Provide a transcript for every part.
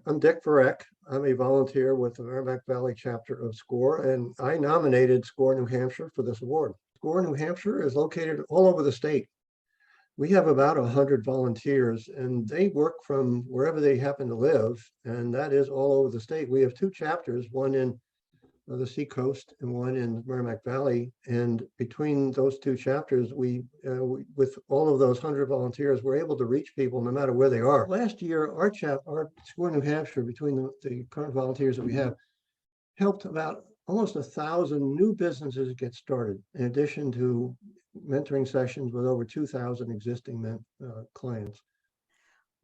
I'm Dick Verreck. I'm a volunteer with the Merrimack Valley chapter of SCORE, and I nominated SCORE New Hampshire for this award. SCORE New Hampshire is located all over the state. We have about 100 volunteers, and they work from wherever they happen to live, and that is all over the state. We have two chapters, one in the Seacoast and one in Merrimack Valley. And between those two chapters, with all of those 100 volunteers, we're able to reach people no matter where they are. Last year, our SCORE New Hampshire, between the current volunteers that we have, helped about almost 1,000 new businesses get started, in addition to mentoring sessions with over 2,000 existing clients.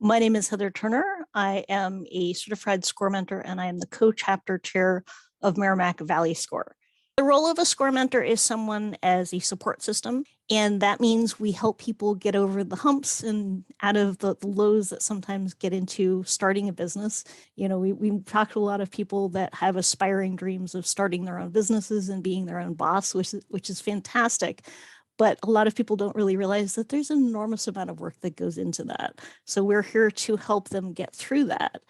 My name is Heather Turner. I am a certified SCORE mentor, and I am the co-chapter chair of Merrimack Valley SCORE. The role of a SCORE mentor is someone as a support system, and that means we help people get over the humps and out of the lows that sometimes get into starting a business. You know, we talk to a lot of people that have aspiring dreams of starting their own businesses and being their own boss, which is fantastic. But a lot of people don't really realize that there's an enormous amount of work that goes into that. So we're here to help them get through that.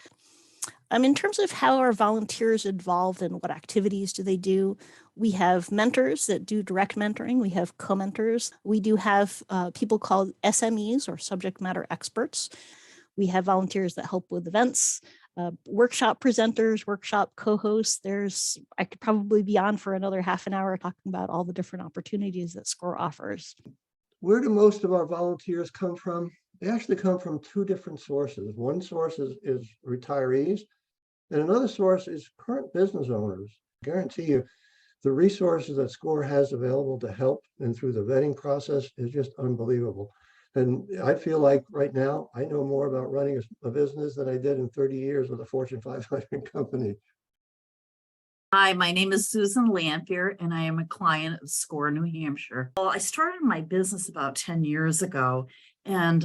In terms of how our volunteers involved and what activities do they do, we have mentors that do direct mentoring. We have co-mentors. We do have people called SMEs, or subject matter experts. We have volunteers that help with events, workshop presenters, workshop co-hosts. I could probably be on for another half an hour talking about all the different opportunities that SCORE offers. Where do most of our volunteers come from? They actually come from two different sources. One source is retirees, and another source is current business owners. I guarantee you, the resources that SCORE has available to help and through the vetting process is just unbelievable. And I feel like right now, I know more about running a business than I did in 30 years with a Fortune 500 company. Hi, my name is Susan Lanphier, and I am a client of SCORE New Hampshire. Well, I started my business about 10 years ago, and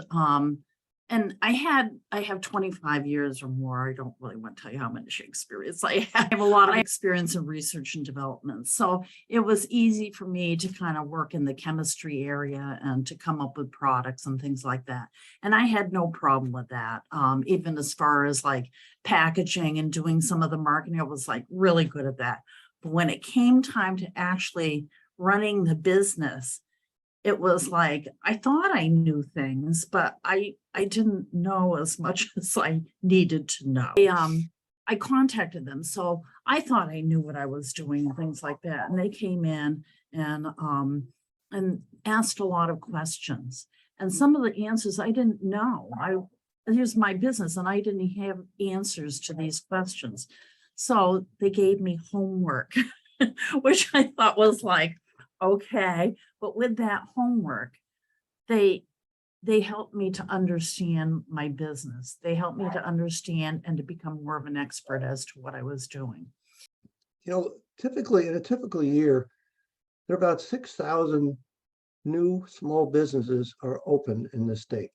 I have 25 years or more. I don't really want to tell you how much experience I have. I have a lot of experience in research and development. So it was easy for me to kind of work in the chemistry area and to come up with products and things like that. And I had no problem with that. Even as far as like packaging and doing some of the marketing, I was like really good at that. But when it came time to actually running the business, it was like, I thought I knew things, but I didn't know as much as I needed to know. I contacted them. So I thought I knew what I was doing and things like that. And they came in and asked a lot of questions. And some of the answers I didn't know. Here's my business, and I didn't have answers to these questions. So they gave me homework, which I thought was like, okay. But with that homework, they helped me to understand my business. They helped me to understand and to become more of an expert as to what I was doing. You know, typically in a typical year, there are about 6,000 new small businesses are open in the state.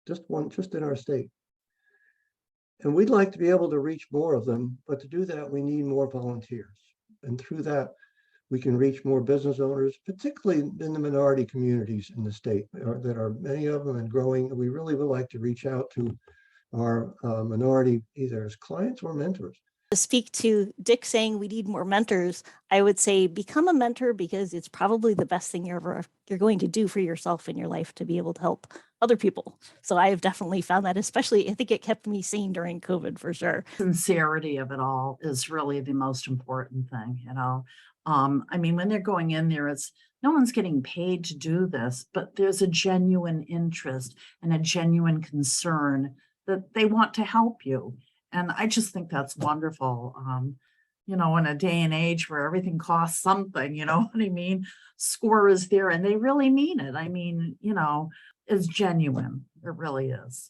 Just in our state. And we'd like to be able to reach more of them, but to do that, we need more volunteers. And through that, we can reach more business owners, particularly in the minority communities in the state. That are many of them and growing. We really would like to reach out to our minority, either as clients or mentors. To speak to Dick saying we need more mentors, I would say become a mentor, because it's probably the best thing you're going to do for yourself in your life, to be able to help other people. So I have definitely found that, especially I think it kept me sane during COVID for sure. Sincerity of it all is really the most important thing, you know. I mean, when they're going in there, no one's getting paid to do this, but there's a genuine interest and a genuine concern that they want to help you. And I just think that's wonderful. You know, in a day and age where everything costs something, you know what I mean? SCORE is there and they really mean it. I mean, you know, it's genuine. It really is.